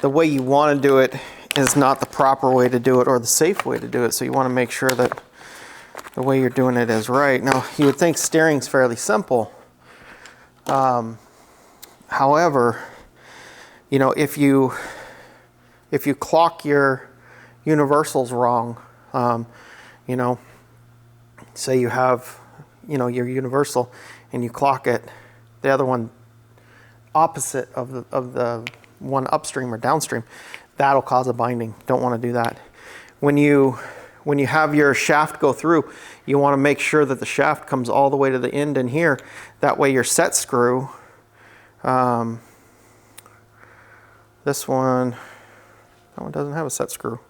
the way you want to do it is not the proper way to do it or the safe way to do it. So you want to make sure that the way you're doing it is right. Now, you would think steering's fairly simple. However, you know, if you clock your universals wrong, you know, say you have, you know, your universal and you clock it, the other one opposite of the one upstream or downstream, that'll cause a binding. Don't want to do that. When you have your shaft go through, you want to make sure that the shaft comes all the way to the end in here. That way your set screw, this one, that one doesn't have a set screw.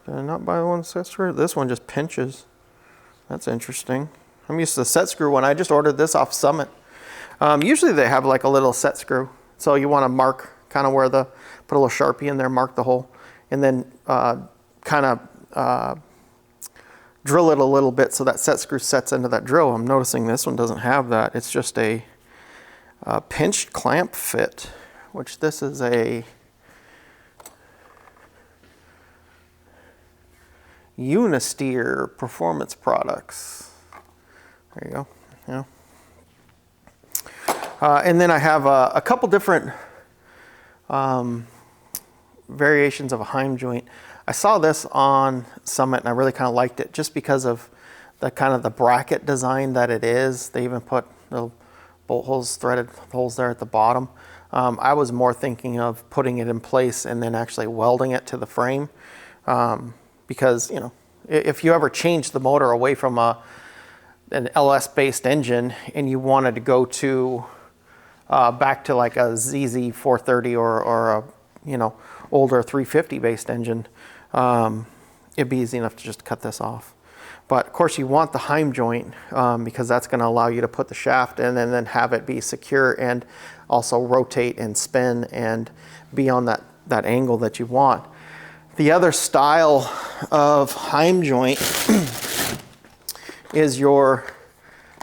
Did I not buy one set screw? This one just pinches. That's interesting. I'm used to the set screw one. I just ordered this off Summit. Usually they have like a little set screw. So you want to mark kind of where put a little Sharpie in there, mark the hole, and then kind of drill it a little bit so that set screw sets into that drill. I'm noticing this one doesn't have that. It's just a pinched clamp fit, which this is a Unisteer Performance Products. There you go. Yeah. And then I have a couple different variations of a Heim joint. I saw this on Summit and I really kind of liked it just because of the kind of the bracket design that it is. They even put little bolt holes, threaded holes there at the bottom. I was more thinking of putting it in place and then actually welding it to the frame. Because, you know, if you ever change the motor away from an LS based engine and you wanted to go to back to like a ZZ 430 or a, you know, older 350 based engine, it'd be easy enough to just cut this off. But of course you want the Heim joint because that's going to allow you to put the shaft in and then have it be secure and also rotate and spin and be on that angle that you want. The other style of Heim joint is your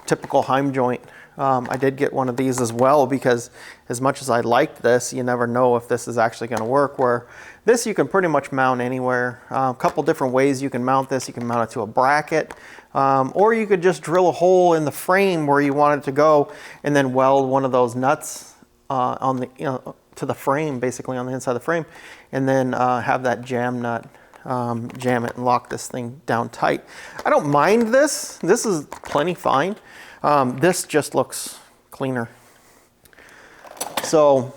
typical Heim joint. I did get one of these as well because as much as I liked this, you never know if this is actually going to work. Where this you can pretty much mount anywhere. A couple different ways you can mount this. You can mount it to a bracket, or you could just drill a hole in the frame where you want it to go and then weld one of those nuts on the, you know, to the frame, basically on the inside of the frame, and then have that jam nut jam it and lock this thing down tight. I don't mind this. This is plenty fine. This just looks cleaner. So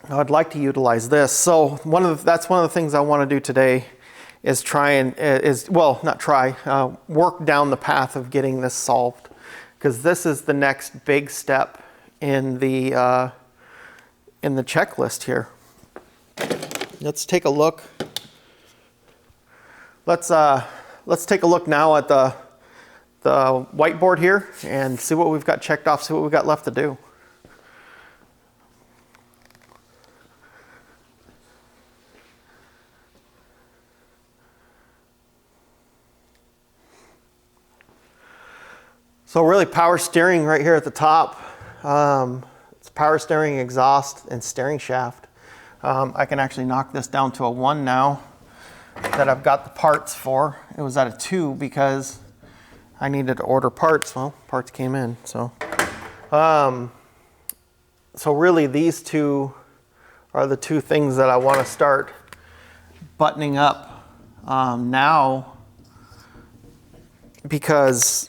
I'd like to utilize this. So that's one of the things I want to do today is work down the path of getting this solved, because this is the next big step in the checklist here. Let's take a look. Let's take a look now at the whiteboard here and see what we've got checked off, see what we've got left to do. So really power steering right here at the top. It's power steering, exhaust, and steering shaft. I can actually knock this down to a 1 now that I've got the parts for. It was at a 2 because I needed to order parts. Well, parts came in. So really these two are the two things that I want to start buttoning up now, because,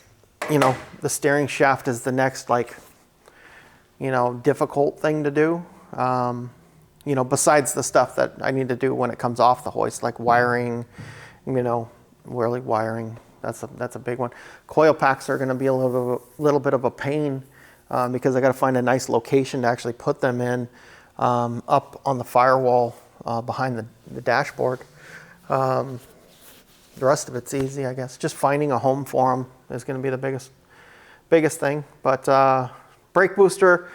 you know, the steering shaft is the next, like, you know, difficult thing to do. You know, besides the stuff that I need to do when it comes off the hoist, like wiring, you know, really wiring. That's a big one. Coil packs are going to be a little bit of a pain because I got to find a nice location to actually put them in up on the firewall behind the dashboard. The rest of it's easy, I guess. Just finding a home for them is going to be the biggest thing. But brake booster,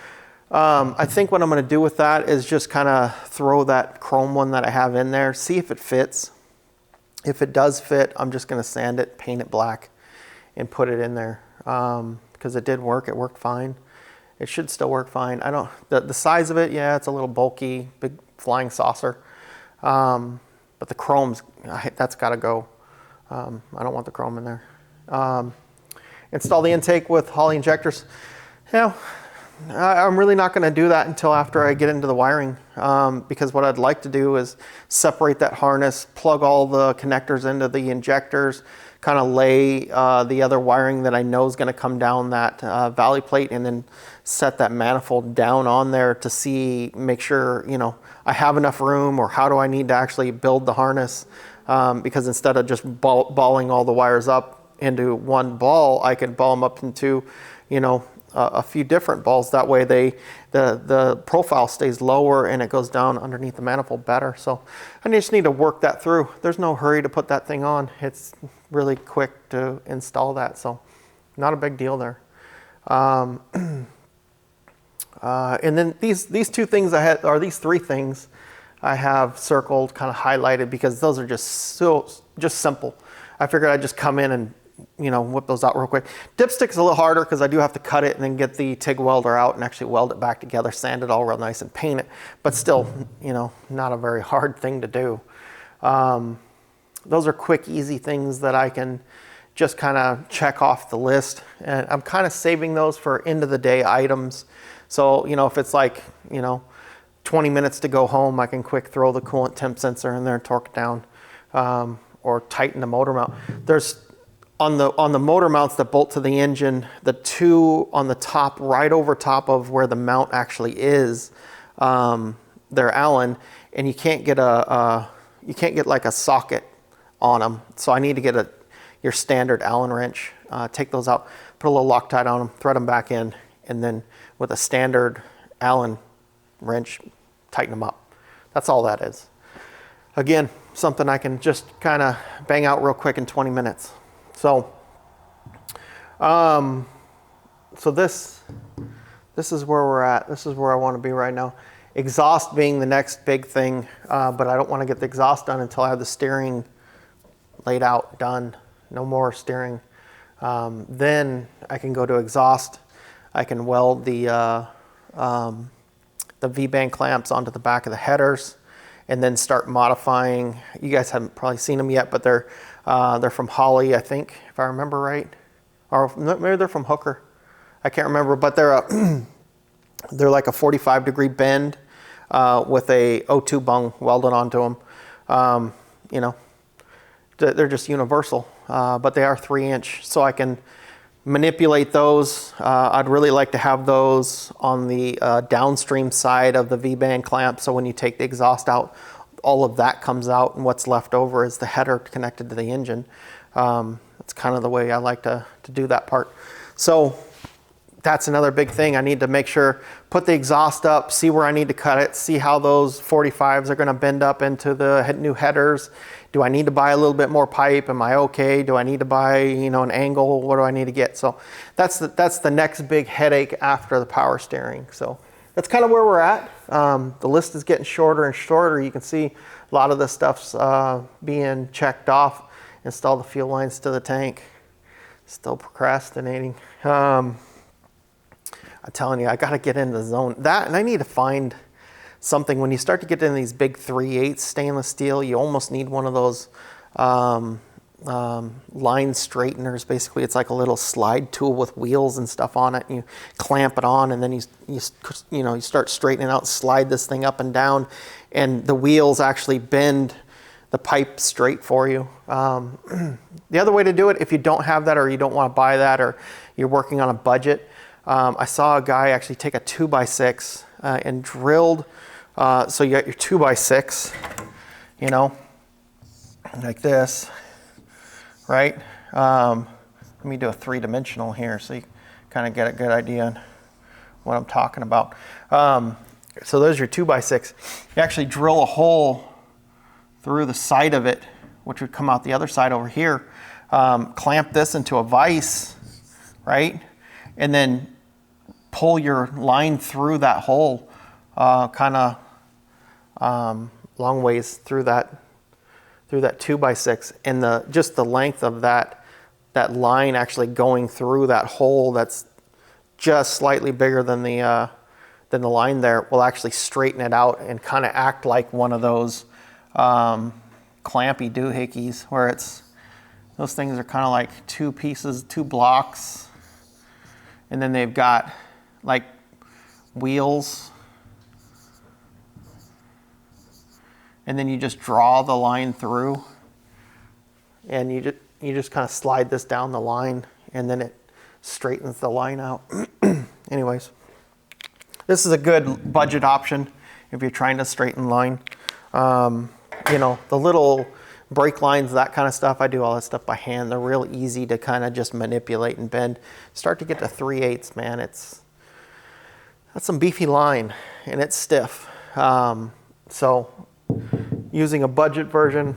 I think what I'm going to do with that is just kind of throw that chrome one that I have in there, see if it fits. If it does fit, I'm just going to sand it, paint it black, and put it in there. Because it did work. It worked fine. It should still work fine. The size of it, yeah, it's a little bulky, big flying saucer. But the chrome's, that's got to go. I don't want the chrome in there. Install the intake with Holley injectors. Yeah, I'm really not going to do that until after I get into the wiring, because what I'd like to do is separate that harness, plug all the connectors into the injectors, kind of lay the other wiring that I know is going to come down that valley plate, and then set that manifold down on there to see, make sure, you know, I have enough room, or how do I need to actually build the harness, because instead of just balling all the wires up into one ball, I can ball them up into, you know, a few different balls. That way the profile stays lower and it goes down underneath the manifold better. So I just need to work that through. There's no hurry to put that thing on. It's really quick to install that, so not a big deal there. And then these two things I had, or these three things I have circled, kind of highlighted, because those are just simple. I figured I'd just come in and, you know, whip those out real quick. Dipstick's a little harder because I do have to cut it and then get the TIG welder out and actually weld it back together, sand it all real nice and paint it. But still, you know, not a very hard thing to do. Those are quick, easy things that I can just kind of check off the list. And I'm kind of saving those for end of the day items. So, you know, if it's like, you know, 20 minutes to go home, I can quick throw the coolant temp sensor in there and torque it down, or tighten the motor mount. There's on the motor mounts that bolt to the engine, the two on the top, right over top of where the mount actually is, they're Allen, and you can't get like a socket on them. So I need to get your standard Allen wrench, take those out, put a little Loctite on them, thread them back in, and then with a standard Allen wrench, tighten them up. That's all that is. Again, something I can just kind of bang out real quick in 20 minutes. So, so this is where we're at. This is where I want to be right now. Exhaust being the next big thing, but I don't want to get the exhaust done until I have the steering laid out, done. No more steering. Then I can go to exhaust. I can weld the V-band clamps onto the back of the headers, and then start modifying. You guys haven't probably seen them yet, but they're from Holley, I think, if I remember right, or maybe they're from Hooker. I can't remember, but they're like a 45-degree bend with a O2 bung welded onto them. You know, they're just universal, but they are 3-inch, so I can manipulate those. I'd really like to have those on the downstream side of the V-band clamp, so when you take the exhaust out, all of that comes out, and what's left over is the header connected to the engine. That's kind of the way I like to do that part. So that's another big thing. I need to make sure, put the exhaust up, see where I need to cut it, see how those 45s are going to bend up into the new headers. Do I need to buy a little bit more pipe? Am I okay? Do I need to buy, you know, an angle? What do I need to get? So that's the next big headache after the power steering. So that's kind of where we're at. The list is getting shorter and shorter. You can see a lot of this stuff's being checked off. Install the fuel lines to the tank. Still procrastinating. I'm telling you, I got to get in the zone. That, and I need to find something. When you start to get in these big 3/8 stainless steel, you almost need one of those line straighteners. Basically, it's like a little slide tool with wheels and stuff on it. And you clamp it on, and then you start straightening out, slide this thing up and down, and the wheels actually bend the pipe straight for you. The other way to do it, if you don't have that, or you don't want to buy that, or you're working on a budget, I saw a guy actually take a 2x6 and drilled. So you got your 2x6, you know, like this, right? Let me do a 3-dimensional here so you kind of get a good idea on what I'm talking about. So there's your 2x6. You actually drill a hole through the side of it, which would come out the other side over here. Clamp this into a vise, right? And then pull your line through that hole, kind of long ways through that 2x6, and just the length of that line actually going through that hole that's just slightly bigger than the line there will actually straighten it out and kind of act like one of those clampy doohickeys, where those things are kind of like two pieces, two blocks, and then they've got like wheels, and then you just draw the line through, and you just kind of slide this down the line and then it straightens the line out. Anyways, this is a good budget option if you're trying to straighten line. You know, the little brake lines, that kind of stuff, I do all that stuff by hand. They're real easy to kind of just manipulate and bend. Start to get to 3/8, man, that's some beefy line and it's stiff. So using a budget version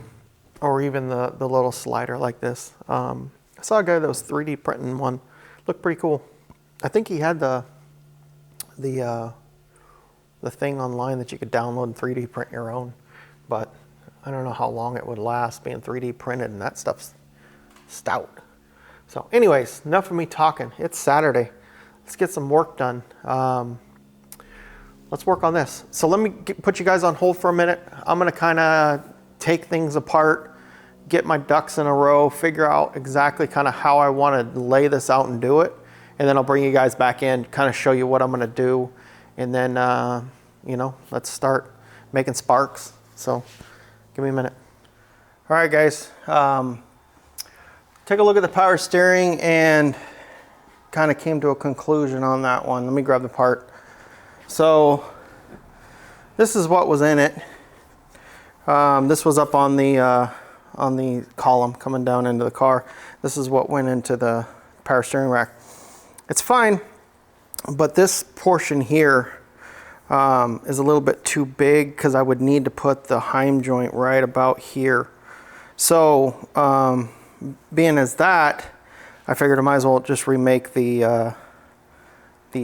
or even the little slider like this. I saw a guy that was 3D printing one. Looked pretty cool. I think he had the thing online that you could download and 3D print your own, but I don't know how long it would last being 3D printed, and that stuff's stout. So anyways, enough of me talking. It's Saturday. Let's get some work done. Let's work on this. So let me put you guys on hold for a minute. I'm gonna kind of take things apart, get my ducks in a row, figure out exactly kind of how I want to lay this out and do it. And then I'll bring you guys back in, kind of show you what I'm gonna do. And then, you know, let's start making sparks. So give me a minute. All right, guys. Take a look at the power steering and kind of came to a conclusion on that one. Let me grab the part. So this is what was in it. This was up on the column coming down into the car. This is what went into the power steering rack. It's fine, but this portion here is a little bit too big because I would need to put the heim joint right about here. So being as that, I figured I might as well just remake the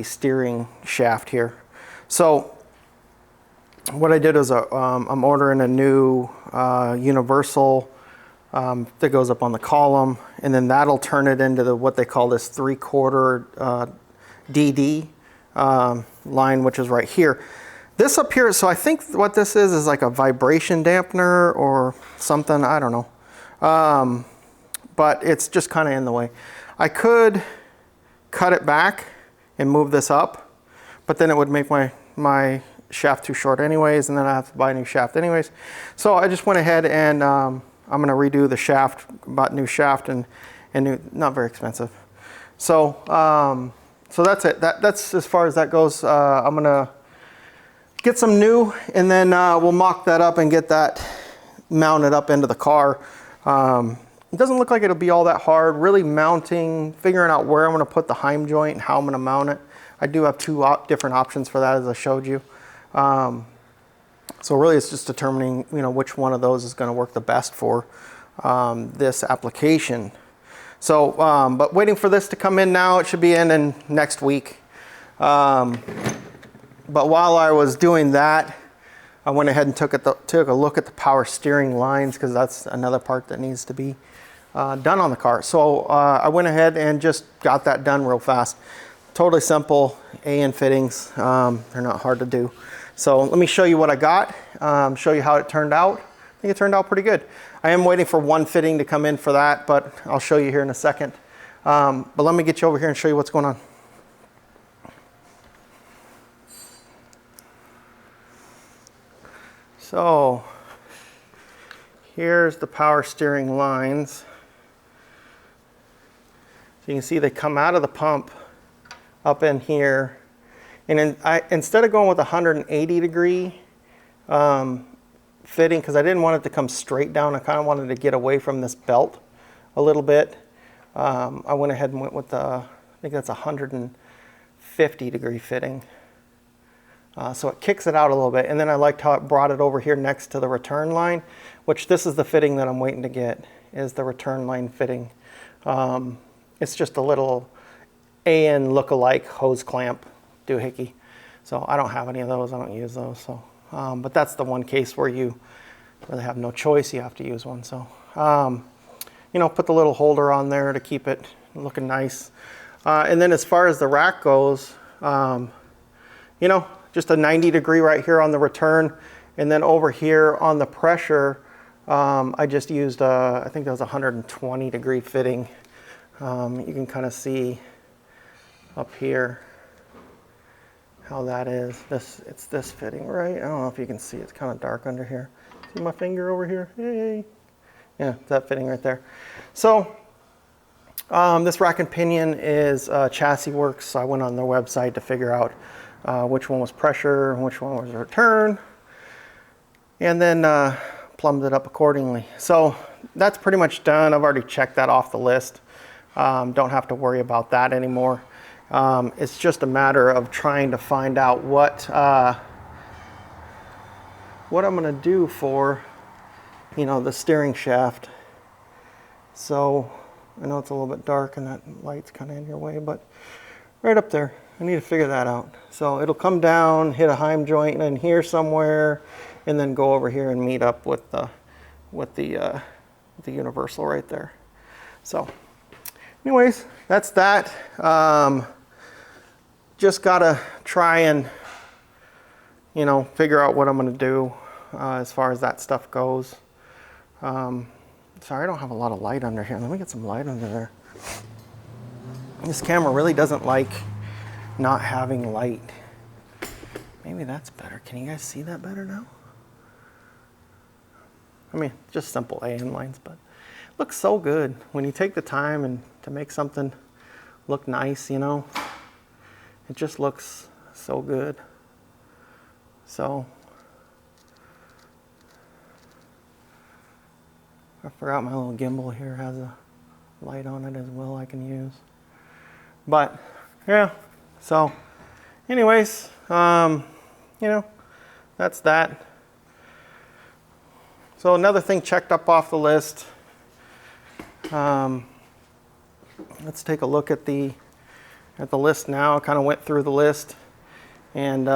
steering shaft here. So what I did is I'm ordering a new universal that goes up on the column, and then that'll turn it into what they call this 3/4 DD line, which is right here. This up here, so I think what this is like a vibration dampener or something, I don't know. But it's just kind of in the way. I could cut it back and move this up, but then it would make my shaft too short anyways, and then I have to buy a new shaft anyways. So I just went ahead and I'm gonna redo the shaft, bought new shaft and new, not very expensive. So so that's it. That's as far as that goes. I'm gonna get some new, and then we'll mock that up and get that mounted up into the car. It doesn't look like it'll be all that hard. Really mounting, figuring out where I'm gonna put the heim joint and how I'm gonna mount it. I do have two different options for that, as I showed you. So really it's just determining, you know, which one of those is gonna work the best for this application. So, but waiting for this to come in now. It should be in next week. But while I was doing that, I went ahead and took a look at the power steering lines, because that's another part that needs to be done on the car. So I went ahead and just got that done real fast. Totally simple AN fittings. They're not hard to do. So let me show you what I got, show you how it turned out. I think it turned out pretty good. I am waiting for one fitting to come in for that, but I'll show you here in a second. But let me get you over here and show you what's going on. So here's the power steering lines. So you can see they come out of the pump up in here. And instead of going with a 180 degree fitting, because I didn't want it to come straight down, I kind of wanted to get away from this belt a little bit. I went ahead and went with I think that's a 150 degree fitting. So it kicks it out a little bit. And then I liked how it brought it over here next to the return line, which this is the fitting that I'm waiting to get, is the return line fitting. It's just a little AN look-alike hose clamp doohickey. So I don't have any of those, I don't use those. So, but that's the one case where you really have no choice, you have to use one. So, you know, put the little holder on there to keep it looking nice. And then as far as the rack goes, you know, just a 90 degree right here on the return. And then over here on the pressure, I just used, I think that was a 120 degree fitting. You can kind of see up here how that is. It's this fitting, right? I don't know if you can see, it's kind of dark under here. See my finger over here? Hey, Yeah, that fitting right there. So this rack and pinion is Chassis Works. So I went on their website to figure out which one was pressure and which one was return, and then plumbed it up accordingly. So that's pretty much done. I've already checked that off the list. Don't have to worry about that anymore. It's just a matter of trying to find out what I'm going to do for, you know, the steering shaft. So I know it's a little bit dark and that light's kind of in your way, but right up there, I need to figure that out. So it'll come down, hit a heim joint in here somewhere, and then go over here and meet up with the universal right there. So anyways, that's that. Just gotta try and, you know, figure out what I'm gonna do as far as that stuff goes. Sorry, I don't have a lot of light under here. Let me get some light under there. This camera really doesn't like not having light. Maybe that's better. Can you guys see that better now? I mean, just simple AN lines, but it looks so good when you take the time and to make something look nice, you know. It just looks so good. So I forgot my little gimbal here has a light on it as well I can use. But yeah, so anyways, you know, that's that. So another thing checked up off the list. Let's take a look at the list now. I kind of went through the list and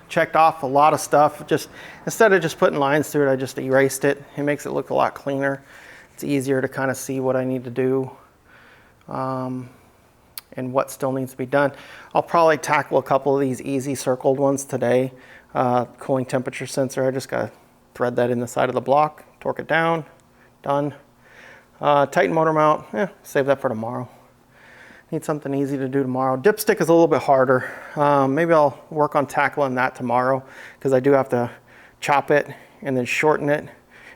checked off a lot of stuff. Just instead of just putting lines through it, I just erased it. It makes it look a lot cleaner. It's easier to kind of see what I need to do and what still needs to be done. I'll probably tackle a couple of these easy circled ones today. Cooling temperature sensor, I just got to thread that in the side of the block, torque it down, done. Tighten motor mount, save that for tomorrow. Need something easy to do tomorrow. Dipstick is a little bit harder. Maybe I'll work on tackling that tomorrow because I do have to chop it and then shorten it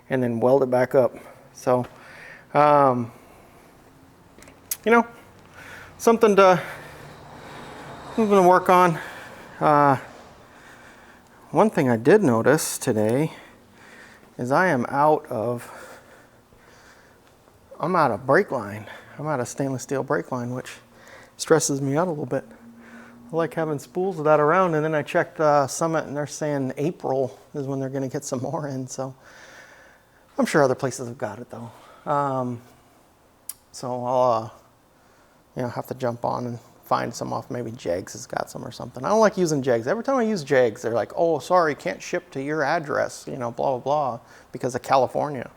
and then weld it back up. So, you know, something to work on. One thing I did notice today is I'm out of brake line. I'm out of stainless steel brake line, which stresses me out a little bit. I like having spools of that around, and then I checked Summit and they're saying April is when they're gonna get some more in, so I'm sure other places have got it though. So I'll you know, have to jump on and find some off. Maybe Jegs has got some or something. I don't like using Jegs. Every time I use Jegs, they're like, oh, sorry, can't ship to your address, you know, blah, blah, blah, because of California.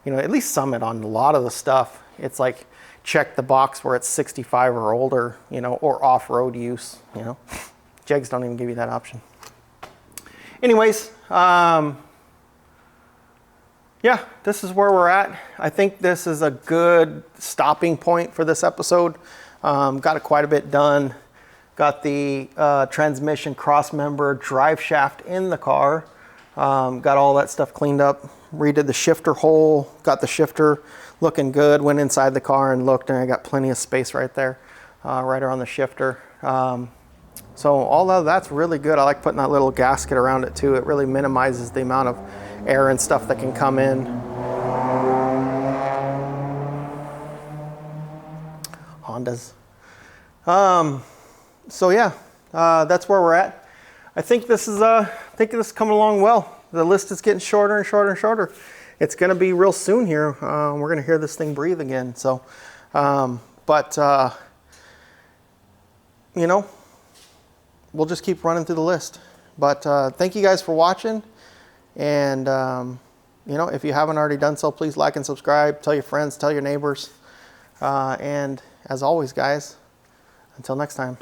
You know, at least Summit on a lot of the stuff, it's like, check the box where it's 65 or older, you know, or off-road use, you know. Jegs don't even give you that option. Anyways, yeah, this is where we're at. I think this is a good stopping point for this episode. Got quite a bit done. Got the transmission cross member drive shaft in the car. Got all that stuff cleaned up. Redid the shifter hole. Got the shifter looking good. Went inside the car and looked, and I got plenty of space right there, right around the shifter. So all of that's really good. I like putting that little gasket around it too. It really minimizes the amount of air and stuff that can come in. Hondas. So yeah, that's where we're at. I think this is coming along well. The list is getting shorter and shorter and shorter. It's going to be real soon here. We're going to hear this thing breathe again. So, you know, we'll just keep running through the list. But thank you guys for watching. And, you know, if you haven't already done so, please like and subscribe. Tell your friends, tell your neighbors. And as always, guys, until next time.